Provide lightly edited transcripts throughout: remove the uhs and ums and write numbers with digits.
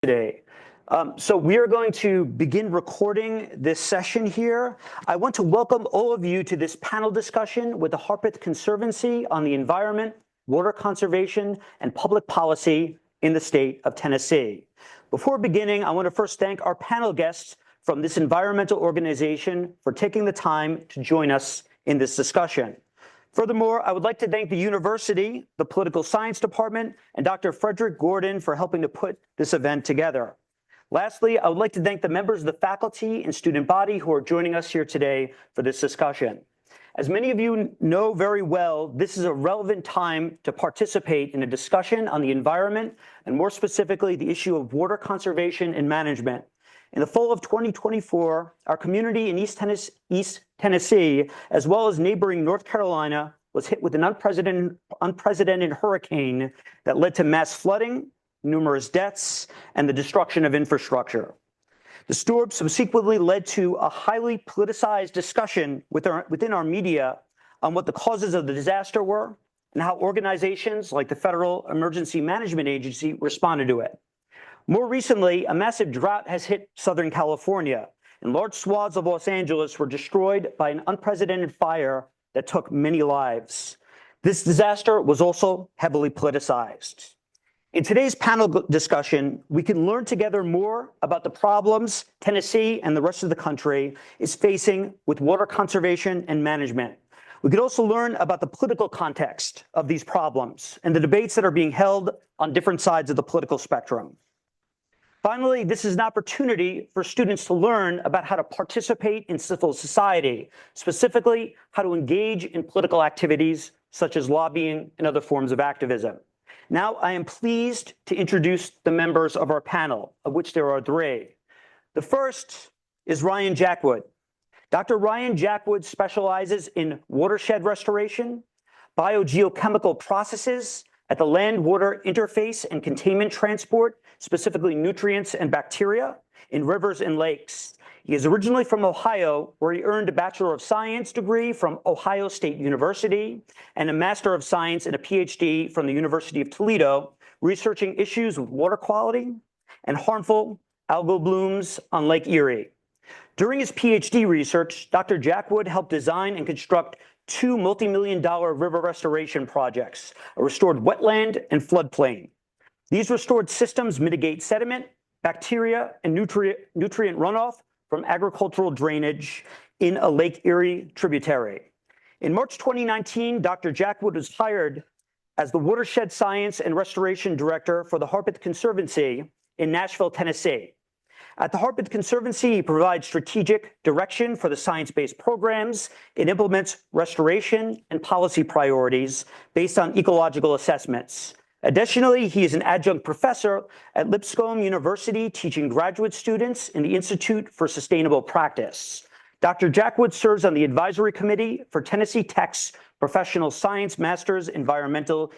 today. So we are going to begin recording this session here. I want to welcome all of you to this panel discussion with the Harpeth Conservancy on the environment, water conservation, and public policy in the state of Tennessee. Before beginning, I want to first thank our panel guests from this environmental organization for taking the time to join us in this discussion. Furthermore, I would like to thank the university, the political science department, and Dr. Frederick Gordon for helping to put this event together. Lastly, I would like to thank the members of the faculty and student body who are joining us here today for this discussion. As many of you know very well, this is a relevant time to participate in a discussion on the environment, and more specifically, the issue of water conservation and management. In the fall of 2024, our community in East Tennessee, as well as neighboring North Carolina, was hit with an unprecedented hurricane that led to mass flooding, numerous deaths, and the destruction of infrastructure. The storm subsequently led to a highly politicized discussion within our media on what the causes of the disaster were and how organizations like the Federal Emergency Management Agency responded to it. More recently, a massive drought has hit Southern California, and large swaths of Los Angeles were destroyed by an unprecedented fire that took many lives. This disaster was also heavily politicized. In today's panel discussion, we can learn together more about the problems Tennessee and the rest of the country is facing with water conservation and management. We could also learn about the political context of these problems and the debates that are being held on different sides of the political spectrum. Finally, this is an opportunity for students to learn about how to participate in civil society, specifically how to engage in political activities such as lobbying and other forms of activism. Now, I am pleased to introduce the members of our panel, of which there are three. The first is Ryan Jackwood. Dr. Ryan Jackwood specializes in watershed restoration, biogeochemical processes at the land-water interface and containment transport, specifically nutrients and bacteria, in rivers and lakes. He is originally from Ohio, where he earned a Bachelor of Science degree from Ohio State University and a Master of Science and a PhD from the University of Toledo, researching issues with water quality and harmful algal blooms on Lake Erie. During his PhD research, Dr. Jackwood helped design and construct two multi-million-dollar river restoration projects, a restored wetland and floodplain. These restored systems mitigate sediment, bacteria, and nutrient runoff from agricultural drainage in a Lake Erie tributary. In March 2019, Dr. Jackwood was hired as the Watershed Science and Restoration Director for the Harpeth Conservancy in Nashville, Tennessee. At the Harpeth Conservancy, he provides strategic direction for the science-based programs. It implements restoration and policy priorities based on ecological assessments. Additionally, he is an adjunct professor at Lipscomb University, teaching graduate students in the Institute for Sustainable Practice. Dr. Jackwood serves on the advisory committee for Tennessee Tech's Professional Science Master's Environmental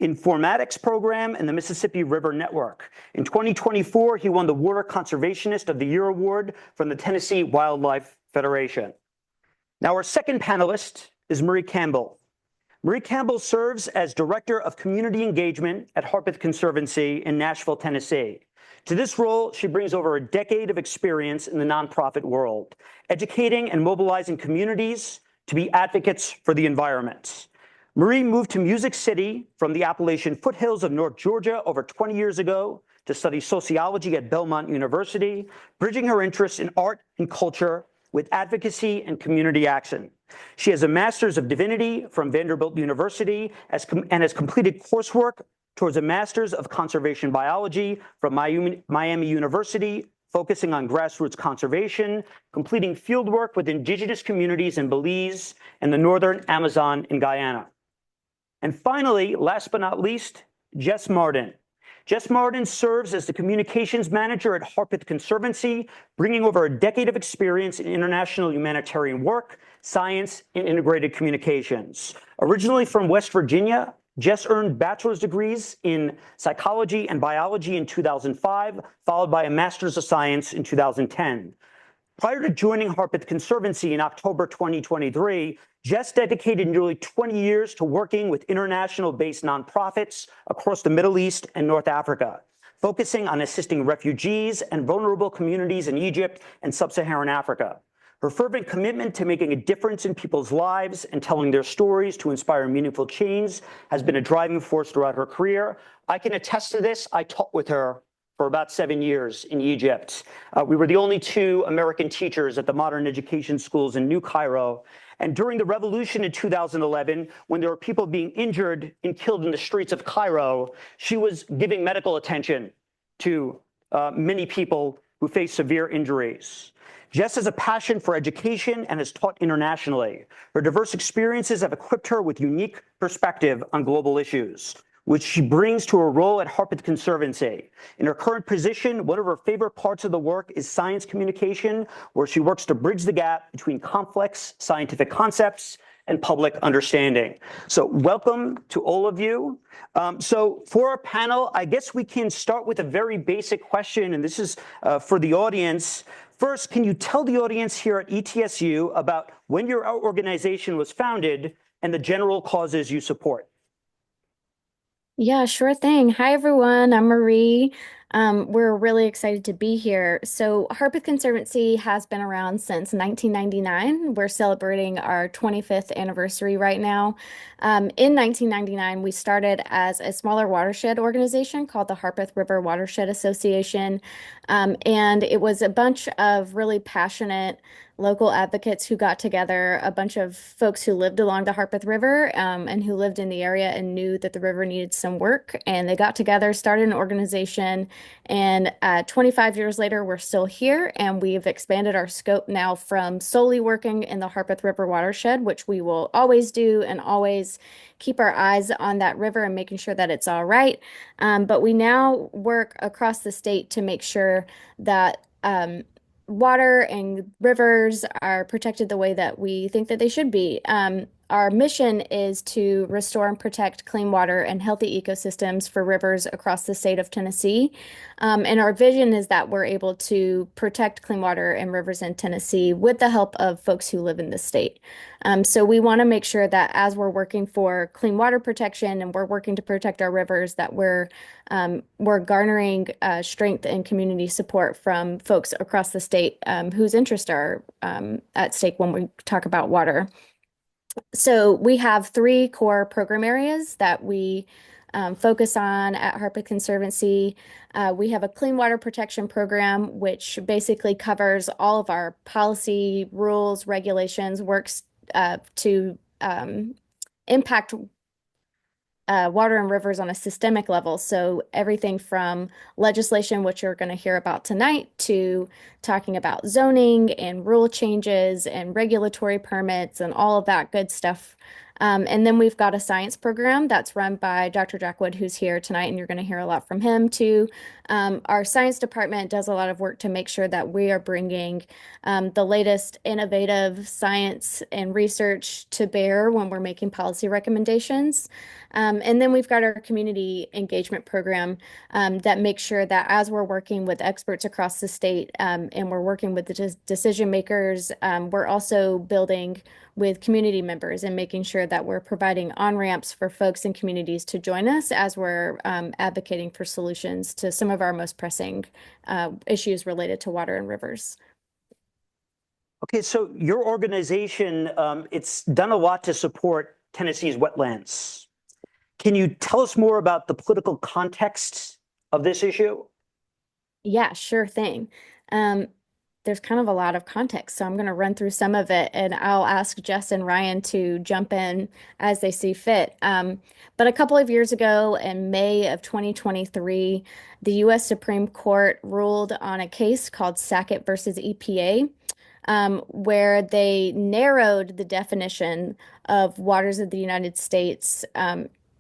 Informatics program and the Mississippi River Network. In 2024, he won the Water Conservationist of the Year award from the Tennessee Wildlife Federation. Now, our second panelist is Marie Campbell. Marie Campbell serves as Director of Community Engagement at Harpeth Conservancy in Nashville, Tennessee. To this role, she brings over a decade of experience in the nonprofit world, educating and mobilizing communities to be advocates for the environment. Marie moved to Music City from the Appalachian foothills of North Georgia over 20 years ago to study sociology at Belmont University, bridging her interests in art and culture with advocacy and community action. She has a Master's of Divinity from Vanderbilt University and has completed coursework towards a Master's of Conservation Biology from Miami University, focusing on grassroots conservation, completing fieldwork with indigenous communities in Belize and the northern Amazon in Guyana. And finally, last but not least, Jess Martin. Jess Martin serves as the communications manager at Harpeth Conservancy, bringing over a decade of experience in international humanitarian work, science, and integrated communications. Originally from West Virginia, Jess earned bachelor's degrees in psychology and biology in 2005, followed by a master's of science in 2010. Prior to joining Harpeth Conservancy in October 2023, Jess dedicated nearly 20 years to working with international-based nonprofits across the Middle East and North Africa. focusing on assisting refugees and vulnerable communities in Egypt and sub-Saharan Africa. Her fervent commitment to making a difference in people's lives and telling their stories to inspire meaningful change has been a driving force throughout her career. I can attest to this. I taught with her for about 7 years in Egypt. We were the only 2 American teachers at the modern education schools in New Cairo. And during the revolution in 2011, when there were people being injured and killed in the streets of Cairo, she was giving medical attention to many people who face severe injuries. Jess has a passion for education and has taught internationally. Her diverse experiences have equipped her with unique perspective on global issues, which she brings to her role at Harpeth Conservancy. In her current position, one of her favorite parts of the work is science communication, where she works to bridge the gap between complex scientific concepts and public understanding. So welcome to all of you. So for our panel, I guess we can start with a very basic question, and this is for the audience. First, can you tell the audience here at ETSU about when your organization was founded and the general causes you support? Yeah, sure thing. Hi, everyone. I'm Marie. We're really excited to be here. So, Harpeth Conservancy has been around since 1999. We're celebrating our 25th anniversary right now. In 1999, we started as a smaller watershed organization called the Harpeth River Watershed Association. And it was a bunch of really passionate local advocates who got together, a bunch of folks who lived along the Harpeth River and who lived in the area and knew that the river needed some work. And they got together, started an organization, and 25 years later, we're still here, and we've expanded our scope now from solely working in the Harpeth River watershed, which we will always do and always keep our eyes on that river and making sure that it's all right. But we now work across the state to make sure that water and rivers are protected the way that we think that they should be. Our mission is to restore and protect clean water and healthy ecosystems for rivers across the state of Tennessee. And our vision is that we're able to protect clean water and rivers in Tennessee with the help of folks who live in the state. So we want to make sure that as we're working for clean water protection and we're working to protect our rivers, that we're garnering strength and community support from folks across the state whose interests are at stake when we talk about water. So we have 3 core program areas that we focus on at Harpeth Conservancy. We have a clean water protection program, which basically covers all of our policy, rules, regulations, works to impact water and rivers on a systemic level. So everything from legislation, which you're going to hear about tonight, to talking about zoning and rule changes and regulatory permits and all of that good stuff. And then we've got a science program that's run by Dr. Jack Wood, who's here tonight, and you're going to hear a lot from him too. Our science department does a lot of work to make sure that we are bringing the latest innovative science and research to bear when we're making policy recommendations. And then we've got our community engagement program that makes sure that as we're working with experts across the state and we're working with the decision makers, we're also building with community members and making sure that we're providing on-ramps for folks in communities to join us as we're advocating for solutions to some of our most pressing issues related to water and rivers. Okay, so your organization, it's done a lot to support Tennessee's wetlands. Can you tell us more about the political context of this issue? Yeah, sure thing. There's kind of a lot of context, so I'm going to run through some of it, and I'll ask Jess and Ryan to jump in as they see fit. But a couple of years ago, in May of 2023, the U.S. Supreme Court ruled on a case called Sackett versus EPA, where they narrowed the definition of waters of the United States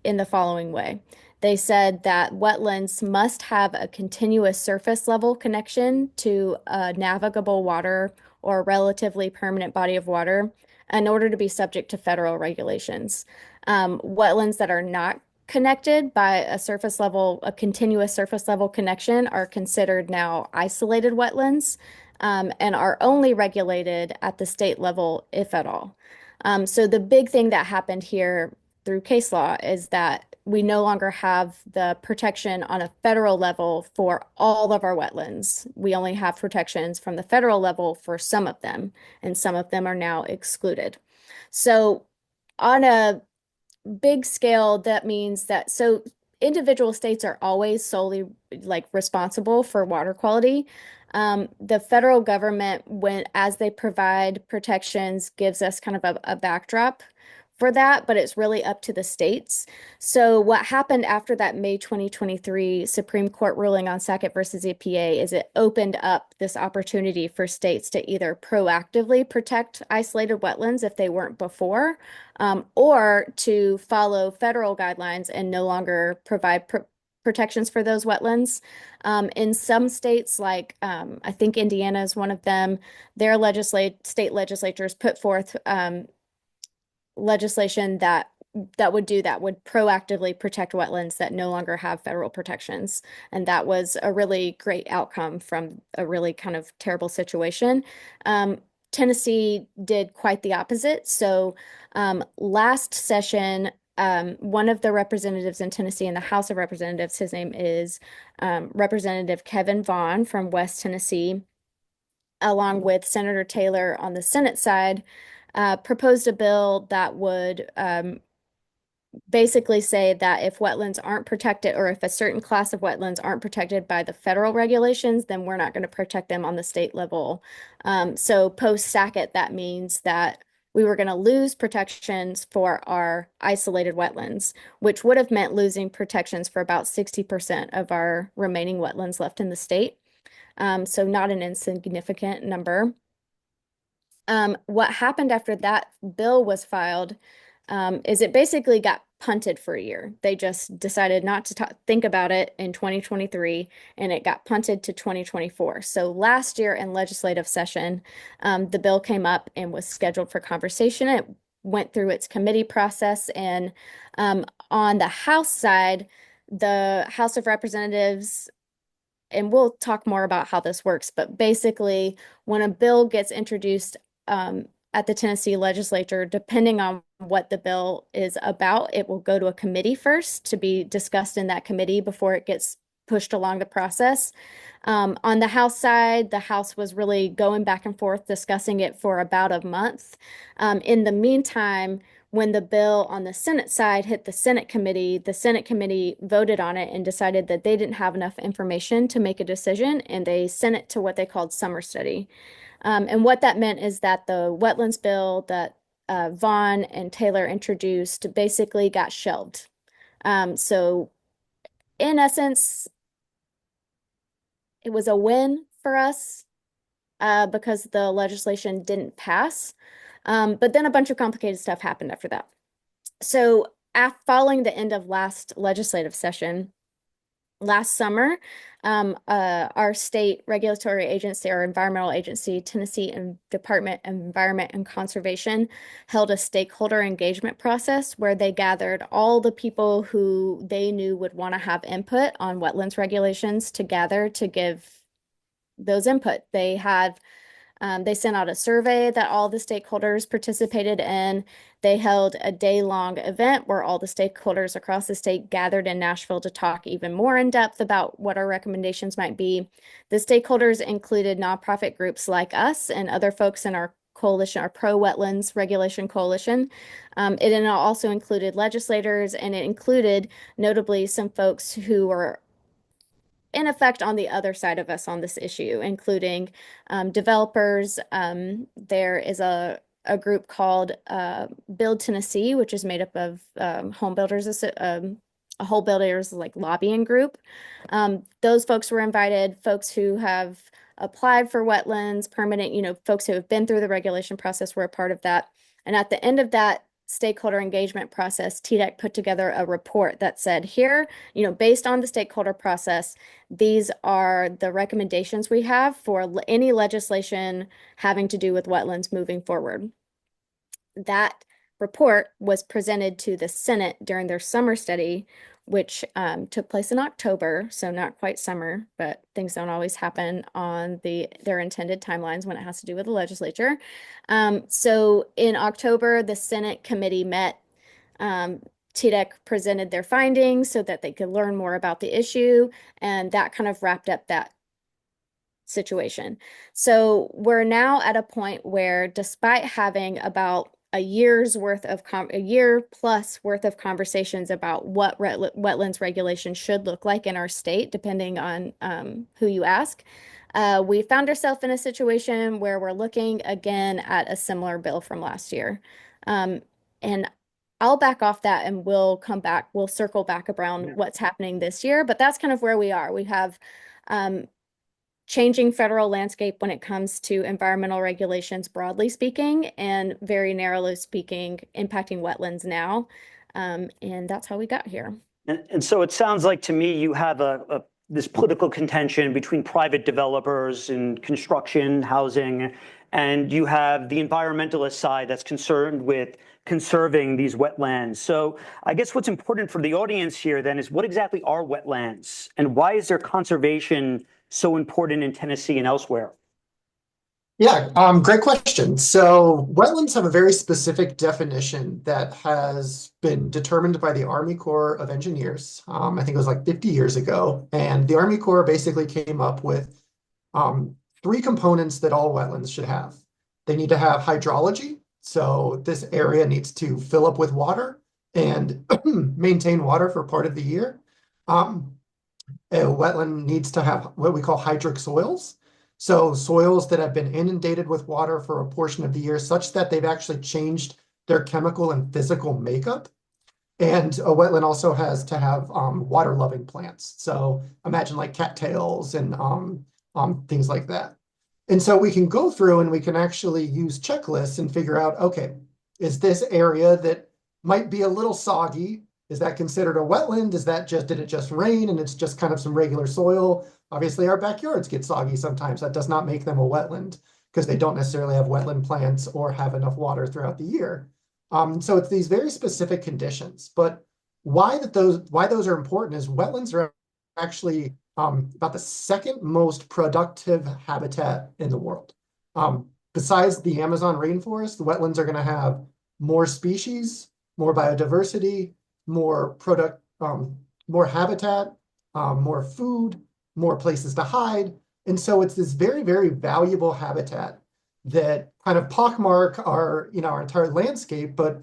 in the following way. They said that wetlands must have a continuous surface level connection to a navigable water or a relatively permanent body of water in order to be subject to federal regulations. Wetlands that are not connected by a continuous surface level connection are considered now isolated wetlands and are only regulated at the state level, if at all. So the big thing that happened here through case law is that we no longer have the protection on a federal level for all of our wetlands. We only have protections from the federal level for some of them, and some of them are now excluded. So on a big scale, that means that individual states are always solely like responsible for water quality. The federal government, as they provide protections, gives us kind of a backdrop for that, but it's really up to the states. So what happened after that May 2023 Supreme Court ruling on Sackett versus EPA is it opened up this opportunity for states to either proactively protect isolated wetlands if they weren't before, or to follow federal guidelines and no longer provide protections for those wetlands. In some states, like I think Indiana is one of them, their state legislatures put forth legislation that would proactively protect wetlands that no longer have federal protections. And that was a really great outcome from a really kind of terrible situation. Tennessee did quite the opposite. So last session, one of the representatives in Tennessee in the House of Representatives, his name is Representative Kevin Vaughn from West Tennessee, along with Senator Taylor on the Senate side, proposed a bill that would basically say that if wetlands aren't protected, or if a certain class of wetlands aren't protected by the federal regulations, then we're not going to protect them on the state level. So post-Sackett, that means that we were going to lose protections for our isolated wetlands, which would have meant losing protections for about 60% of our remaining wetlands left in the state. So not an insignificant number. What happened after that bill was filed is it basically got punted for a year. They just decided not to think about it in 2023, and it got punted to 2024. So last year in legislative session, the bill came up and was scheduled for conversation. It went through its committee process, and on the House side, the House of Representatives, and we'll talk more about how this works, but basically, when a bill gets introduced at the Tennessee legislature, depending on what the bill is about, it will go to a committee first to be discussed in that committee before it gets pushed along the process. On the House side, the House was really going back and forth discussing it for about a month. In the meantime, when the bill on the Senate side hit the Senate committee voted on it and decided that they didn't have enough information to make a decision, and they sent it to what they called summer study. And what that meant is that the wetlands bill that Vaughn and Taylor introduced basically got shelved. So in essence, it was a win for us because the legislation didn't pass. But then a bunch of complicated stuff happened after that. So following the end of last legislative session, last summer, our state regulatory agency, our environmental agency, Tennessee Department of Environment and Conservation, held a stakeholder engagement process where they gathered all the people who they knew would want to have input on wetlands regulations together to give those input. They sent out a survey that all the stakeholders participated in. They held a day-long event where all the stakeholders across the state gathered in Nashville to talk even more in depth about what our recommendations might be. The stakeholders included nonprofit groups like us and other folks in our coalition, our pro-wetlands regulation coalition. It also included legislators, and it included notably some folks who were in effect on the other side of us on this issue, including developers. There is a group called Build Tennessee, which is made up of home builders, a whole builders like lobbying group. Those folks were invited, folks who have applied for wetlands, permanent, folks who have been through the regulation process were a part of that. And at the end of that stakeholder engagement process, TDEC put together a report that said, here, based on the stakeholder process, these are the recommendations we have for any legislation having to do with wetlands moving forward. That report was presented to the Senate during their summer study, which took place in October, so not quite summer, but things don't always happen on their intended timelines when it has to do with the legislature. So in October, the Senate committee met TDEC presented their findings so that they could learn more about the issue, and that kind of wrapped up that situation. So we're now at a point where, despite having about a year plus worth of conversations about what wetlands regulation should look like in our state, depending on who you ask, we found ourselves in a situation where we're looking again at a similar bill from last year. And I'll back off that and we'll circle back around what's happening this year, but that's kind of where we are. We have changing federal landscape when it comes to environmental regulations, broadly speaking, and very narrowly speaking, impacting wetlands now. And that's how we got here. And so it sounds like to me you have this political contention between private developers and construction, housing, and you have the environmentalist side that's concerned with conserving these wetlands. So I guess what's important for the audience here then is, what exactly are wetlands, and why is their conservation so important in Tennessee and elsewhere? Yeah, great question. So wetlands have a very specific definition that has been determined by the Army Corps of Engineers. I think it was like 50 years ago. And the Army Corps basically came up with three components that all wetlands should have. They need to have hydrology. So this area needs to fill up with water and maintain water for part of the year. A wetland needs to have what we call hydric soils. So soils that have been inundated with water for a portion of the year, such that they've actually changed their chemical and physical makeup. And a wetland also has to have water-loving plants. So imagine like cattails and things like that. And so we can go through and we can actually use checklists and figure out, okay, is this area that might be a little soggy? Is that considered a wetland? Did it just rain and it's just kind of some regular soil? Obviously, our backyards get soggy sometimes. That does not make them a wetland because they don't necessarily have wetland plants or have enough water throughout the year. So it's these very specific conditions. But why those are important is wetlands are actually about the second most productive habitat in the world. Besides the Amazon rainforest, the wetlands are going to have more species, more biodiversity, more habitat, more food, more places to hide. And so it's this very, very valuable habitat that kind of pockmark our entire landscape, but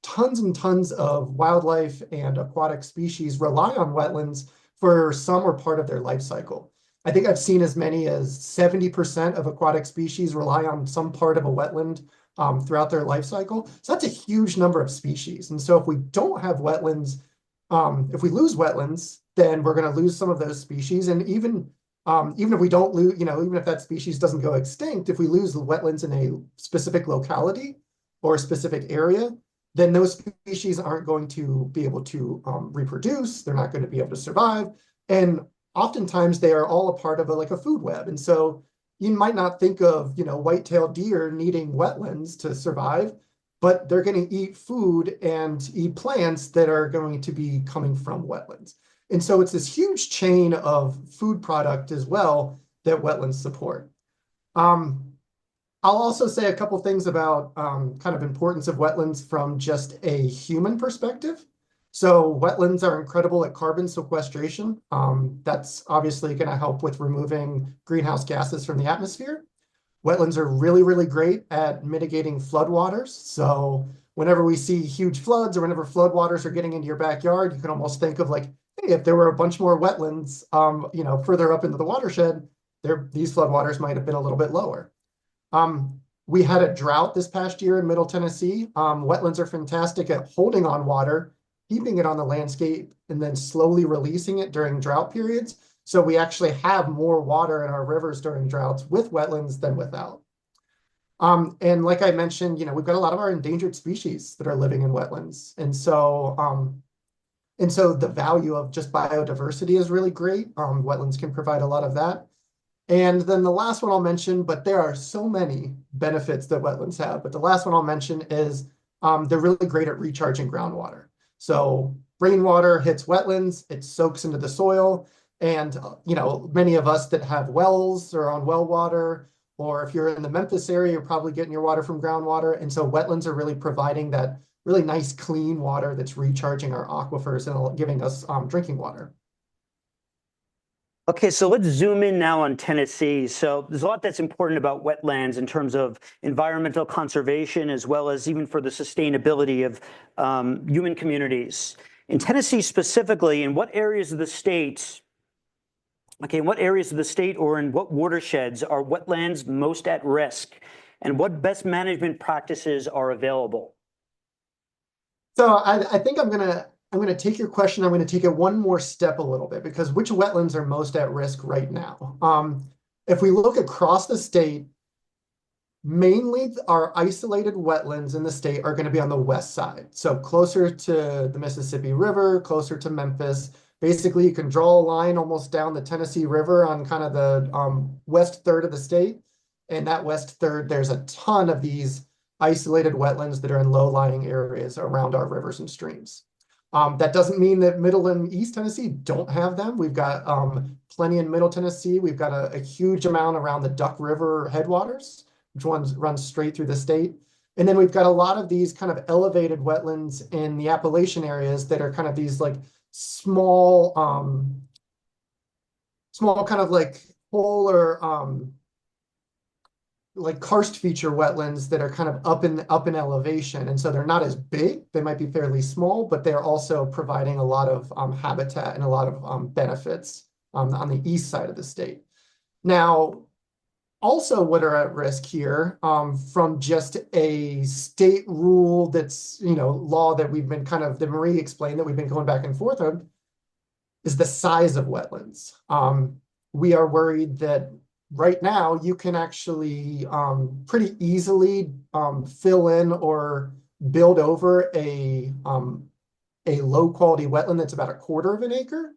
tons and tons of wildlife and aquatic species rely on wetlands for some or part of their life cycle. I think I've seen as many as 70% of aquatic species rely on some part of a wetland throughout their life cycle. So that's a huge number of species. And so if we don't have wetlands, if we lose wetlands, then we're going to lose some of those species. And even if we don't lose, even if that species doesn't go extinct, if we lose the wetlands in a specific locality or a specific area, then those species aren't going to be able to reproduce. They're not going to be able to survive. And oftentimes they are all a part of a food web. And so you might not think of, white-tailed deer needing wetlands to survive, but they're going to eat food and eat plants that are going to be coming from wetlands. And so it's this huge chain of food product as well that wetlands support. I'll also say a couple things about kind of importance of wetlands from just a human perspective. So wetlands are incredible at carbon sequestration. That's obviously going to help with removing greenhouse gases from the atmosphere. Wetlands are really, really great at mitigating floodwaters. So whenever we see huge floods or whenever floodwaters are getting into your backyard, you can almost think of hey, if there were a bunch more wetlands, further up into the watershed, these floodwaters might have been a little bit lower. We had a drought this past year in Middle Tennessee. Wetlands are fantastic at holding on water, keeping it on the landscape, and then slowly releasing it during drought periods. So we actually have more water in our rivers during droughts with wetlands than without. And like I mentioned, we've got a lot of our endangered species that are living in wetlands. And so the value of just biodiversity is really great. Wetlands can provide a lot of that. And then the last one I'll mention, but there are so many benefits that wetlands have, but the last one I'll mention is they're really great at recharging groundwater. So rainwater hits wetlands, it soaks into the soil, and many of us that have wells or on well water, or if you're in the Memphis area, you're probably getting your water from groundwater. And so wetlands are really providing that really nice, clean water that's recharging our aquifers and giving us drinking water. Okay, so let's zoom in now on Tennessee. So there's a lot that's important about wetlands in terms of environmental conservation, as well as even for the sustainability of human communities. In Tennessee specifically, in what areas of the state, or in what watersheds are wetlands most at risk? And what best management practices are available? So I think I'm gonna take your question. I'm gonna take it one more step a little bit, because which wetlands are most at risk right now? If we look across the state, mainly our isolated wetlands in the state are going to be on the west side. So closer to the Mississippi River, closer to Memphis. Basically, you can draw a line almost down the Tennessee River on kind of the west third of the state. And that west third, there's a ton of these isolated wetlands that are in low-lying areas around our rivers and streams. That doesn't mean that Middle and East Tennessee don't have them. We've got plenty in Middle Tennessee. We've got a huge amount around the Duck River headwaters, which runs straight through the state. And then we've got a lot of these kind of elevated wetlands in the Appalachian areas that are kind of these like small kind of like polar like karst feature wetlands that are kind of up in elevation. And so they're not as big. They might be fairly small, but they're also providing a lot of habitat and a lot of benefits on the east side of the state. Now, also what are at risk here from just a state rule that's, law that we've been that Marie explained that we've been going back and forth on, is the size of wetlands. We are worried that right now you can actually pretty easily fill in or build over a low quality wetland that's about 1/4 of an acre.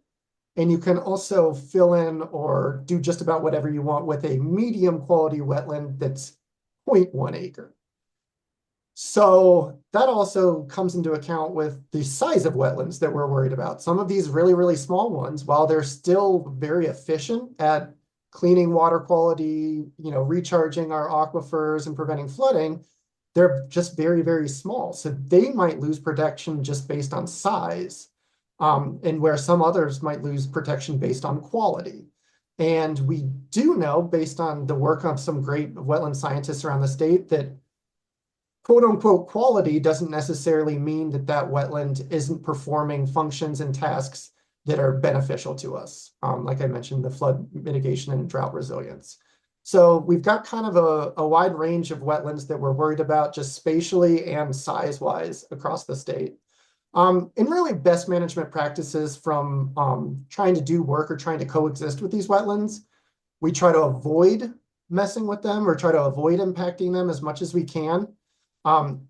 And you can also fill in or do just about whatever you want with a medium quality wetland that's 0.1 acre. So that also comes into account with the size of wetlands that we're worried about. Some of these really, really small ones, while they're still very efficient at cleaning water quality, recharging our aquifers and preventing flooding, they're just very, very small. So they might lose protection just based on size. And where some others might lose protection based on quality. And we do know, based on the work of some great wetland scientists around the state, that quote unquote quality doesn't necessarily mean that that wetland isn't performing functions and tasks that are beneficial to us. Like I mentioned, the flood mitigation and drought resilience. So we've got kind of a wide range of wetlands that we're worried about just spatially and size-wise across the state. And really best management practices from trying to do work or trying to coexist with these wetlands. We try to avoid messing with them or try to avoid impacting them as much as we can.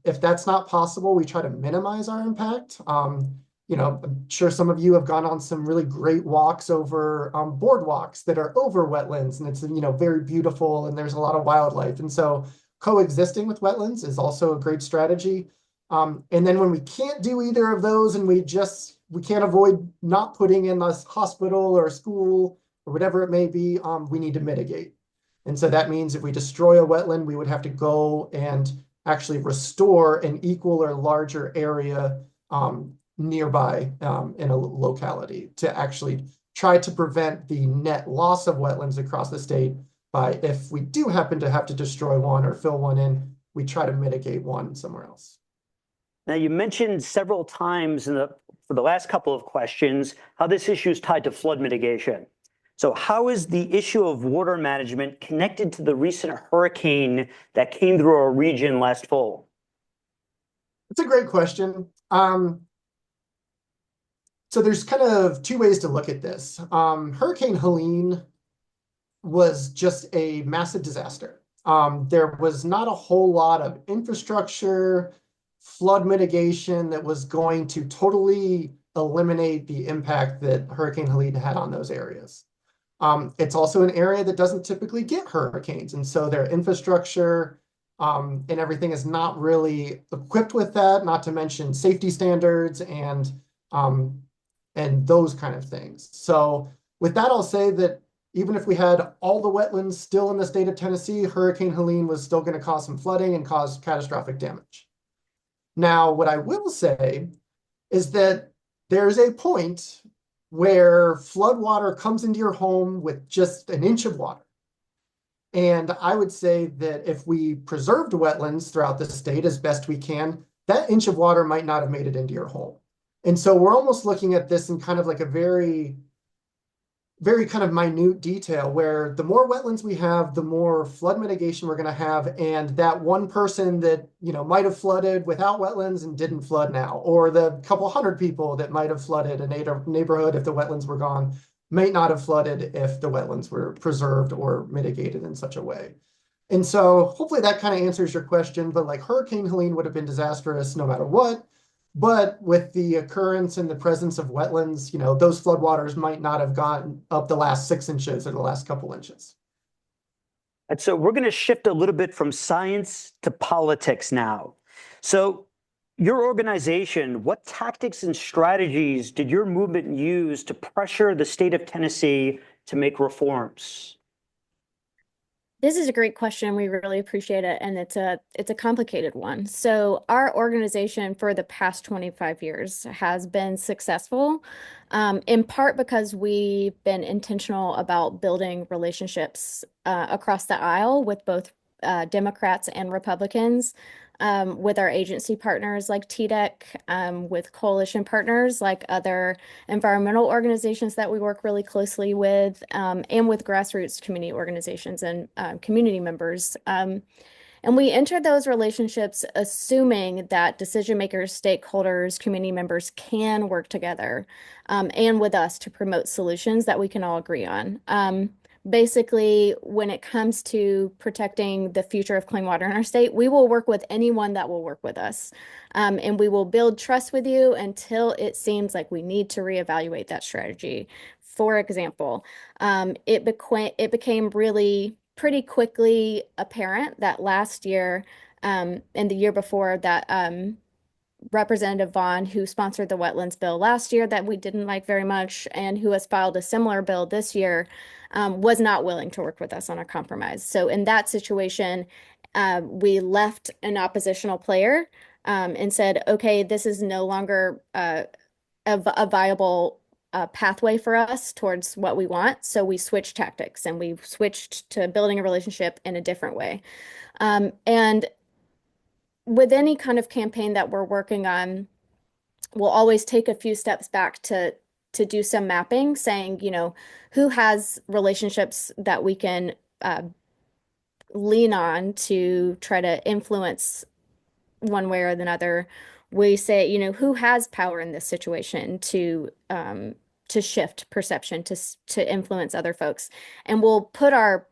If that's not possible, we try to minimize our impact. I'm sure some of you have gone on some really great walks over boardwalks that are over wetlands, and it's very beautiful and there's a lot of wildlife. And so coexisting with wetlands is also a great strategy. And then when we can't do either of those and we can't avoid not putting in a hospital or a school or whatever it may be, we need to mitigate. And so that means if we destroy a wetland, we would have to go and actually restore an equal or larger area nearby in a locality to actually try to prevent the net loss of wetlands across the state by, if we do happen to have to destroy one or fill one in, we try to mitigate one somewhere else. Now, you mentioned several times for the last couple of questions how this issue is tied to flood mitigation. So how is the issue of water management connected to the recent hurricane that came through our region last fall? That's a great question. So there's kind of two ways to look at this. Hurricane Helene was just a massive disaster. There was not a whole lot of infrastructure, flood mitigation that was going to totally eliminate the impact that Hurricane Helene had on those areas. It's also an area that doesn't typically get hurricanes, and so their infrastructure and everything is not really equipped with that, not to mention safety standards and those kind of things. So with that, I'll say that even if we had all the wetlands still in the state of Tennessee, Hurricane Helene was still going to cause some flooding and cause catastrophic damage. Now, what I will say is that there's a point where flood water comes into your home with just an inch of water. And I would say that if we preserved wetlands throughout the state as best we can, that inch of water might not have made it into your home. And so we're almost looking at this in kind of like a very kind of minute detail where the more wetlands we have, the more flood mitigation we're going to have. And that one person that, might have flooded without wetlands and didn't flood now, or the couple hundred people that might have flooded a neighborhood if the wetlands were gone, may not have flooded if the wetlands were preserved or mitigated in such a way. And so hopefully that kind of answers your question, but like Hurricane Helene would have been disastrous no matter what. But with the occurrence and the presence of wetlands, those floodwaters might not have gone up the last 6 inches or the last couple inches. And so we're going to shift a little bit from science to politics now. So your organization, what tactics and strategies did your movement use to pressure the state of Tennessee to make reforms? This is a great question. We really appreciate it, and it's a complicated one. So our organization for the past 25 years has been successful, in part because we've been intentional about building relationships across the aisle with both Democrats and Republicans, with our agency partners like TDEC, with coalition partners like other environmental organizations that we work really closely with, and with grassroots community organizations and community members. And we enter those relationships assuming that decision makers, stakeholders, community members can work together, and with us to promote solutions that we can all agree on. Basically, when it comes to protecting the future of clean water in our state, we will work with anyone that will work with us. And we will build trust with you until it seems like we need to reevaluate that strategy. For example, it became really pretty quickly apparent that last year, and the year before that, Representative Vaughn, who sponsored the wetlands bill last year that we didn't like very much, and who has filed a similar bill this year, was not willing to work with us on a compromise. So in that situation, we left an oppositional player, and said, okay, this is no longer a viable pathway for us towards what we want. So we switched tactics and we switched to building a relationship in a different way. And with any kind of campaign that we're working on, we'll always take a few steps back to do some mapping, saying, who has relationships that we can lean on to try to influence one way or another. We say, who has power in this situation to shift perception, to influence other folks, and we'll put our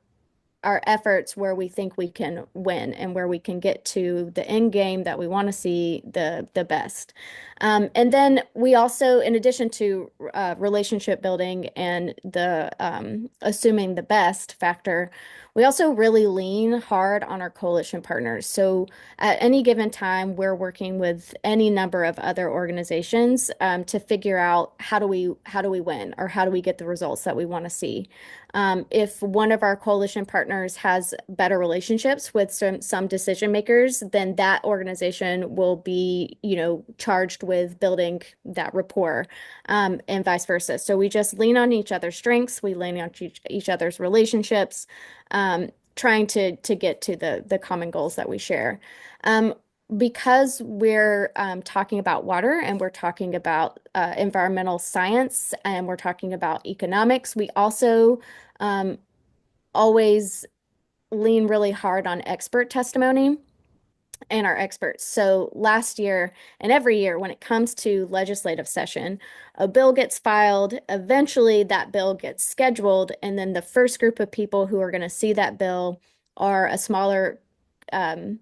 efforts where we think we can win and where we can get to the end game that we want to see the best. And then we also, in addition to relationship building and the assuming the best factor, we also really lean hard on our coalition partners. So at any given time, we're working with any number of other organizations, to figure out how do we win, or how do we get the results that we want to see. If one of our coalition partners has better relationships with some decision makers, then that organization will be, charged with building that rapport, and vice versa. So we just lean on each other's strengths, we lean on each other's relationships, trying to get to the common goals that we share. Because we're talking about water, and we're talking about environmental science, and we're talking about economics, we also always lean really hard on expert testimony and our experts. So last year and every year, when it comes to legislative session, a bill gets filed, eventually that bill gets scheduled, and then the first group of people who are going to see that bill are a smaller, oh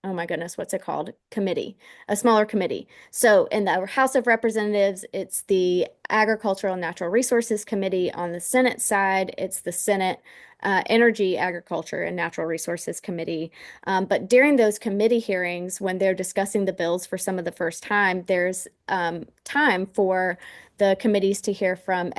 my goodness, what's it called? A smaller committee. So in the House of Representatives, it's the Agricultural and Natural Resources Committee. On the Senate side, it's the Senate Energy, Agriculture, and Natural Resources Committee. But during those committee hearings, when they're discussing the bills for some of the first time, there's time for the committees to hear from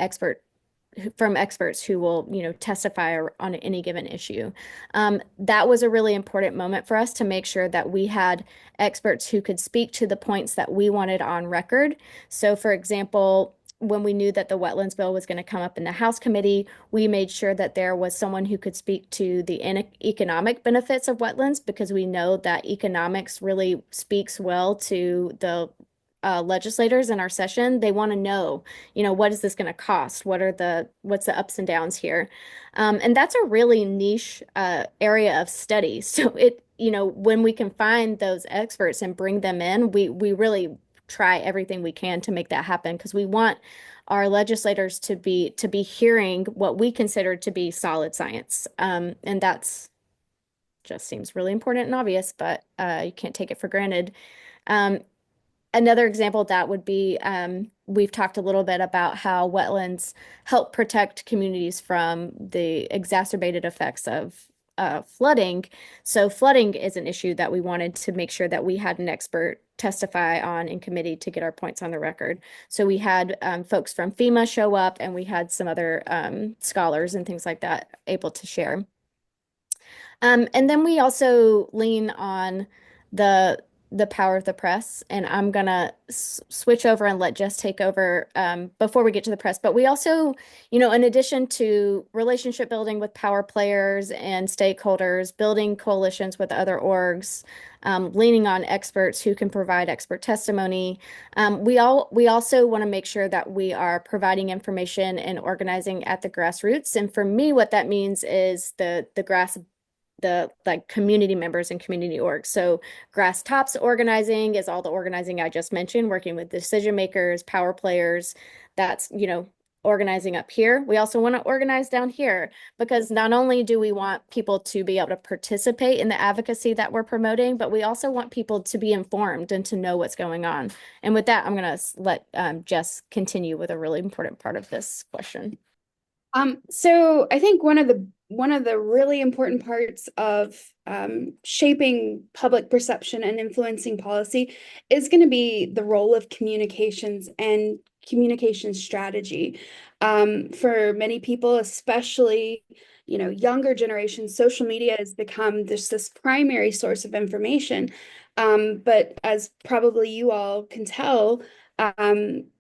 from experts who will, testify on any given issue. That was a really important moment for us to make sure that we had experts who could speak to the points that we wanted on record. So, for example, when we knew that the wetlands bill was going to come up in the House committee, we made sure that there was someone who could speak to the economic benefits of wetlands, because we know that economics really speaks well to the legislators in our session. They want to know, what is this going to cost? What's the ups and downs here? And that's a really niche area of study. So when we can find those experts and bring them in, we really try everything we can to make that happen, because we want our legislators to be hearing what we consider to be solid science. And that's just seems really important and obvious, but you can't take it for granted. Another example of that would be, we've talked a little bit about how wetlands help protect communities from the exacerbated effects of flooding. So flooding is an issue that we wanted to make sure that we had an expert testify on in committee to get our points on the record. So we had folks from FEMA show up, and we had some other scholars and things like that able to share. And then we also lean on the power of the press, and I'm gonna switch over and let Jess take over before we get to the press. But we also, in addition to relationship building with power players and stakeholders, building coalitions with other orgs, leaning on experts who can provide expert testimony, we also want to make sure that we are providing information and organizing at the grassroots. And for me, what that means is the community members and community orgs. So grass tops organizing is all the organizing I just mentioned, working with decision makers, power players. That's, organizing up here. We also want to organize down here, because not only do we want people to be able to participate in the advocacy that we're promoting, but we also want people to be informed and to know what's going on. And with that, I'm going to let Jess continue with a really important part of this question. So I think one of the really important parts of shaping public perception and influencing policy is going to be the role of communications and communication strategy. For many people, especially, younger generations, social media has become this primary source of information. But as probably you all can tell,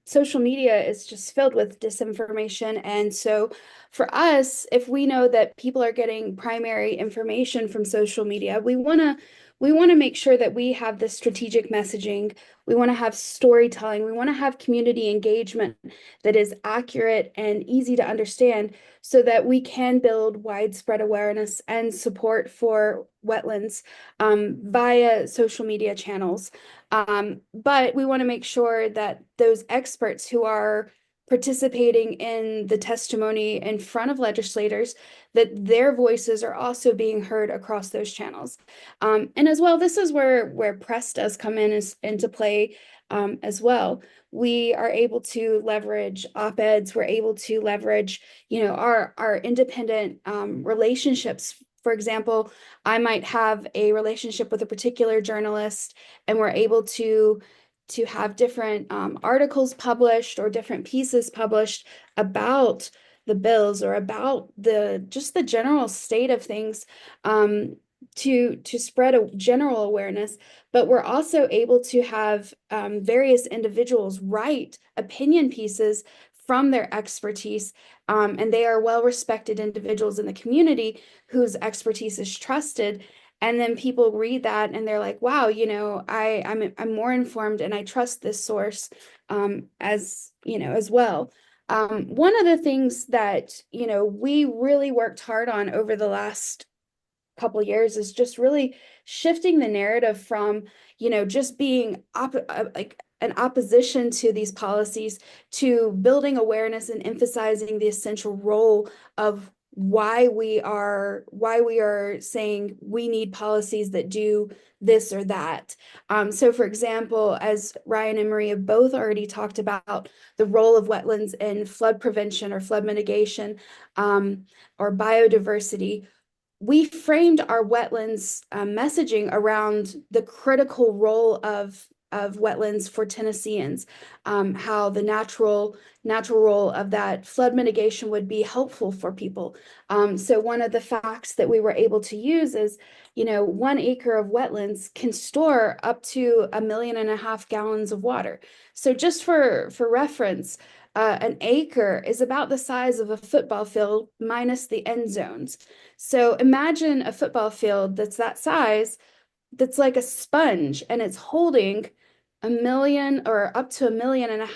social media is just filled with disinformation. And so for us, if we know that people are getting primary information from social media, we want to make sure that we have this strategic messaging. We want to have storytelling. We want to have community engagement that is accurate and easy to understand, so that we can build widespread awareness and support for wetlands via social media channels. But we want to make sure that those experts who are participating in the testimony in front of legislators, that their voices are also being heard across those channels. And as well, this is where press does come into play as well. We are able to leverage op-eds. We're able to leverage, our independent relationships. For example, I might have a relationship with a particular journalist, and we're able to have different articles published or different pieces published about the bills or about just the general state of things, to spread a general awareness. But we're also able to have various individuals write opinion pieces from their expertise, and they are well-respected individuals in the community whose expertise is trusted. And then people read that and they're like, wow, I'm more informed, and I trust this source as well. One of the things that, we really worked hard on over the last couple of years is just really shifting the narrative from, just being like an opposition to these policies, to building awareness and emphasizing the essential role of why we are saying we need policies that do this or that. So for example, as Ryan and Maria both already talked about, the role of wetlands in flood prevention or flood mitigation, or biodiversity, we framed our wetlands messaging around the critical role of of wetlands for Tennesseans, how the natural role of that flood mitigation would be helpful for people. So one of the facts that we were able to use is, 1 acre of wetlands can store up to 1.5 million gallons of water. So just for reference, an acre is about the size of a football field minus the end zones. So imagine a football field that's that size, that's like a sponge, and it's holding 1 million or up to 1.5 million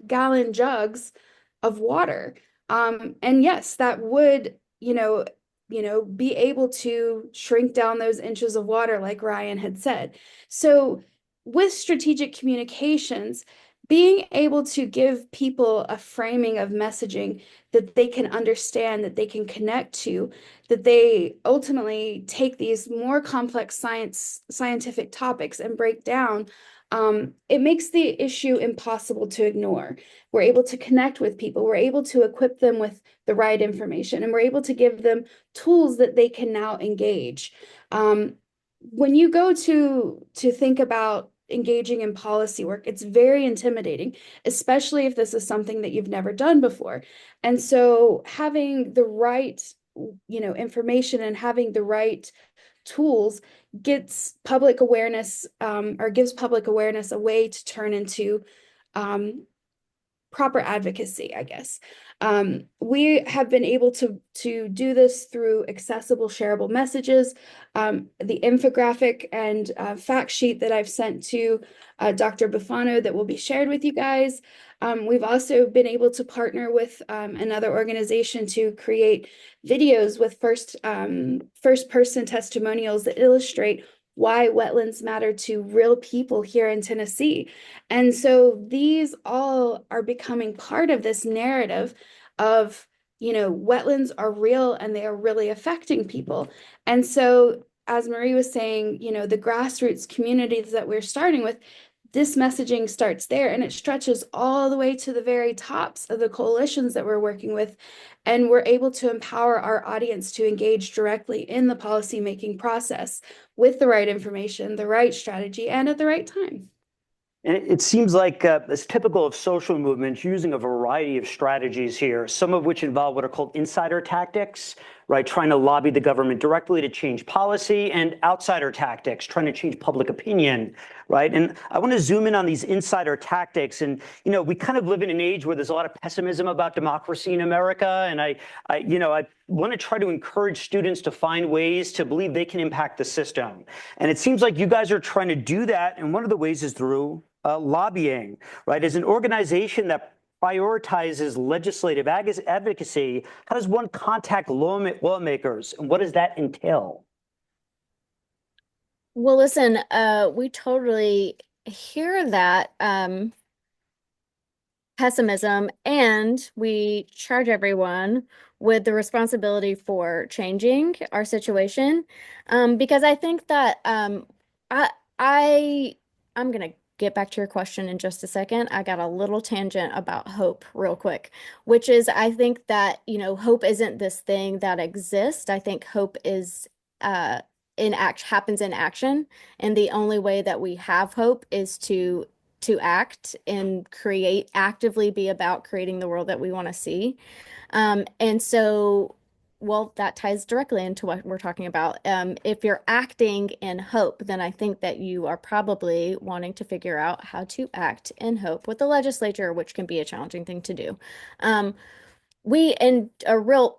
gallon jugs of water. And yes, that would, be able to shrink down those inches of water, like Ryan had said. So with strategic communications, being able to give people a framing of messaging that they can understand, that they can connect to, that they ultimately take these more complex scientific topics and break down, it makes the issue impossible to ignore. We're able to connect with people. We're able to equip them with the right information, and we're able to give them tools that they can now engage. When you go to think about engaging in policy work, it's very intimidating, especially if this is something that you've never done before. And so having the right, information and having the right tools gets public awareness, or gives public awareness a way to turn into proper advocacy, I guess. We have been able to do this through accessible, shareable messages. The infographic and fact sheet that I've sent to Dr. Buffano that will be shared with you guys. We've also been able to partner with another organization to create videos with first person testimonials that illustrate why wetlands matter to real people here in Tennessee. And so these all are becoming part of this narrative of, wetlands are real and they are really affecting people. And so, as Marie was saying, the grassroots communities that we're starting with, this messaging starts there, and it stretches all the way to the very tops of the coalitions that we're working with. And we're able to empower our audience to engage directly in the policymaking process with the right information, the right strategy, and at the right time. And it seems like it's typical of social movements using a variety of strategies here, some of which involve what are called insider tactics, right? Trying to lobby the government directly to change policy, and outsider tactics, trying to change public opinion, right? And I want to zoom in on these insider tactics. And, we kind of live in an age where there's a lot of pessimism about democracy in America. And I want to try to encourage students to find ways to believe they can impact the system. And it seems like you guys are trying to do that. And one of the ways is through lobbying, right? As an organization that prioritizes legislative advocacy, how does one contact lawmakers, and what does that entail? Well, listen, we totally hear that pessimism, and we charge everyone with the responsibility for changing our situation. Because I think that I'm gonna get back to your question in just a second. I got a little tangent about hope real quick, which is I think that, hope isn't this thing that exists. I think hope is happens in action. And the only way that we have hope is to act and actively be about creating the world that we want to see. And so, well, that ties directly into what we're talking about. If you're acting in hope, then I think that you are probably wanting to figure out how to act in hope with the legislature, which can be a challenging thing to do.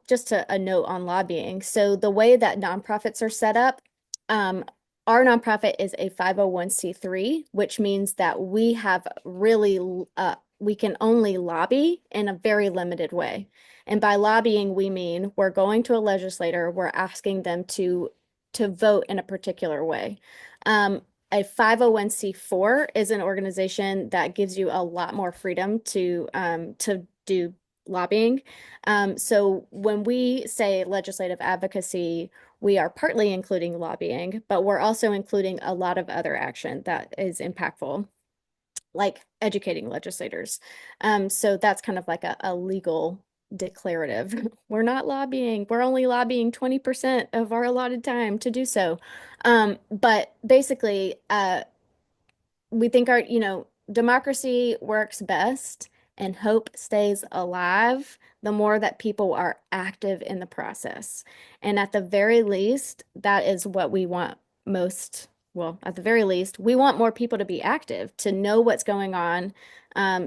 Just a note on lobbying. So the way that nonprofits are set up, our nonprofit is a 501c3, which means that we have we can only lobby in a very limited way. And by lobbying, we mean we're going to a legislator, we're asking them to vote in a particular way. A 501c4 is an organization that gives you a lot more freedom to do lobbying. So when we say legislative advocacy, we are partly including lobbying, but we're also including a lot of other action that is impactful, like educating legislators. So that's kind of like a legal declarative. We're not lobbying. We're only lobbying 20% of our allotted time to do so. But basically, we think our, democracy works best and hope stays alive the more that people are active in the process. And at the very least, that is what we want most. Well, at the very least, we want more people to be active, to know what's going on,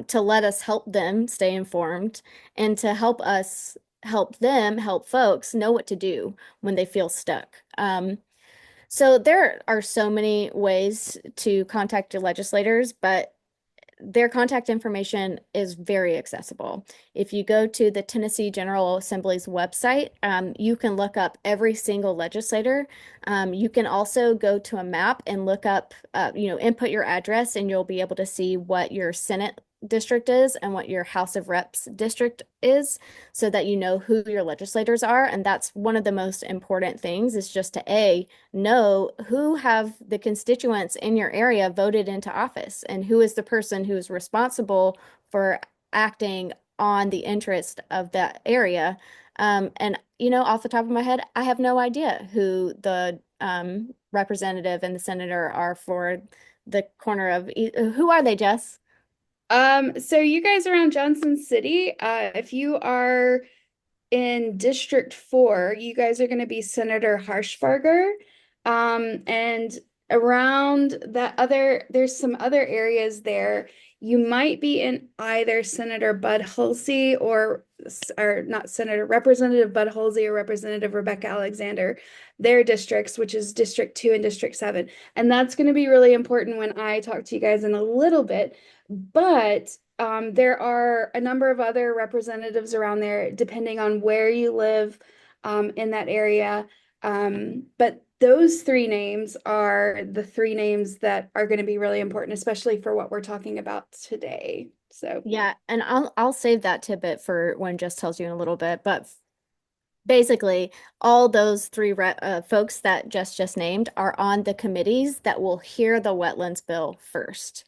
to let us help them stay informed, and to help us help them, help folks know what to do when they feel stuck. So there are so many ways to contact your legislators, but their contact information is very accessible. If you go to the Tennessee General Assembly's website, you can look up every single legislator. You can also go to a map and look up, input your address, and you'll be able to see what your Senate district is and what your House of Reps district is, so that you know who your legislators are. And that's one of the most important things, is just to know who have the constituents in your area voted into office, and who is the person who is responsible for acting on the interest of that area. And off the top of my head, I have no idea who the representative and the senator are for the corner of who are they, Jess? So you guys around Johnson City, if you are in District 4, you guys are going to be Senator Harshbarger. And around there's some other areas there. You might be in either Senator Bud Hulsey or not Senator, Representative Bud Hulsey or Representative Rebecca Alexander, their districts, which is District 2 and District 7. And that's going to be really important when I talk to you guys in a little bit. But there are a number of other representatives around there, depending on where you live in that area. But those three names are the three names that are going to be really important, especially for what we're talking about today. So Yeah, and I'll save that tidbit for when Jess tells you in a little bit. But basically, all those three folks that Jess just named are on the committees that will hear the wetlands bill first.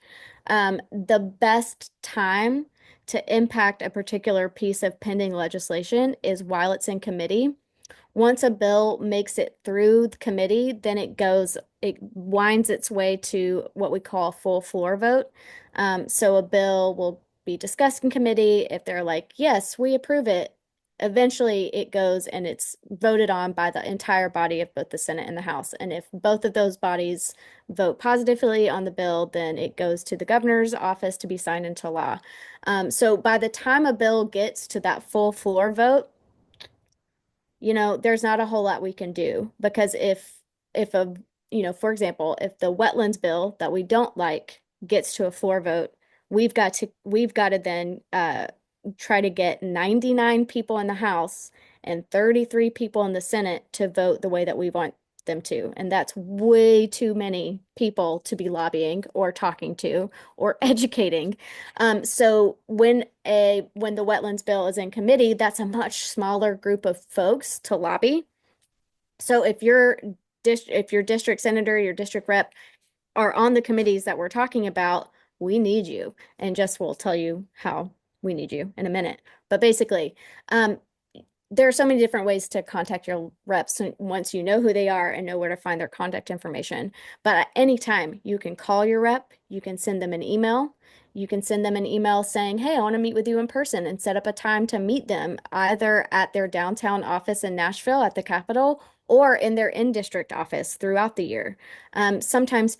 The best time to impact a particular piece of pending legislation is while it's in committee. Once a bill makes it through the committee, then it winds its way to what we call a full floor vote. So a bill will be discussed in committee. If they're like, yes, we approve it, eventually it goes and it's voted on by the entire body of both the Senate and the House. And if both of those bodies vote positively on the bill, then it goes to the governor's office to be signed into law. So by the time a bill gets to that full floor vote, there's not a whole lot we can do, because if for example, if the wetlands bill that we don't like gets to a floor vote, we've got to then try to get 99 people in the House and 33 people in the Senate to vote the way that we want them to. And that's way too many people to be lobbying or talking to or educating. So when the wetlands bill is in committee, that's a much smaller group of folks to lobby. So if your district senator, your district rep are on the committees that we're talking about, we need you. And Jess will tell you how we need you in a minute. But basically, there are so many different ways to contact your reps once you know who they are and know where to find their contact information. But at any time, you can call your rep, you can send them an email. You can send them an email saying, hey, I want to meet with you in person, and set up a time to meet them either at their downtown office in Nashville at the Capitol or in their in-district office throughout the year. Sometimes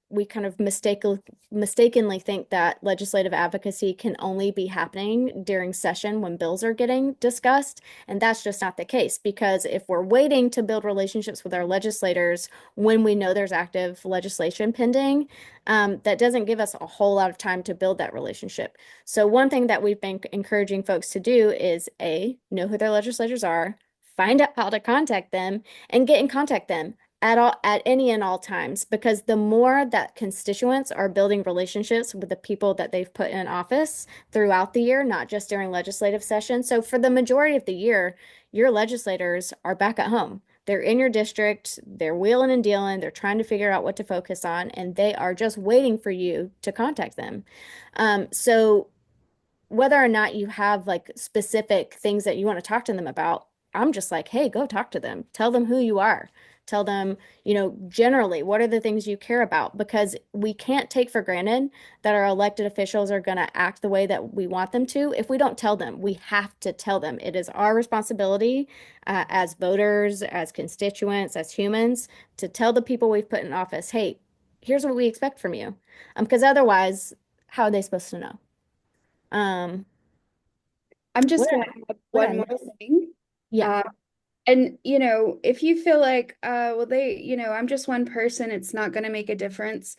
we kind of mistakenly think that legislative advocacy can only be happening during session when bills are getting discussed. And that's just not the case, because if we're waiting to build relationships with our legislators when we know there's active legislation pending, that doesn't give us a whole lot of time to build that relationship. So one thing that we've been encouraging folks to do is know who their legislators are, find out how to contact them, and get in contact them at any and all times, because the more that constituents are building relationships with the people that they've put in office throughout the year, not just during legislative session. So for the majority of the year, your legislators are back at home. They're in your district, they're wheeling and dealing, they're trying to figure out what to focus on, and they are just waiting for you to contact them. So whether or not you have like specific things that you want to talk to them about, I'm just like, hey, go talk to them. Tell them who you are. Tell them, generally, what are the things you care about? Because we can't take for granted that our elected officials are going to act the way that we want them to if we don't tell them. We have to tell them. It is our responsibility as voters, as constituents, as humans, to tell the people we've put in office, hey, here's what we expect from you. Because otherwise, how are they supposed to know? I'm just What going did to add what one did I more miss? thing. Yeah. And, if you feel like, well, I'm just one person, it's not going to make a difference.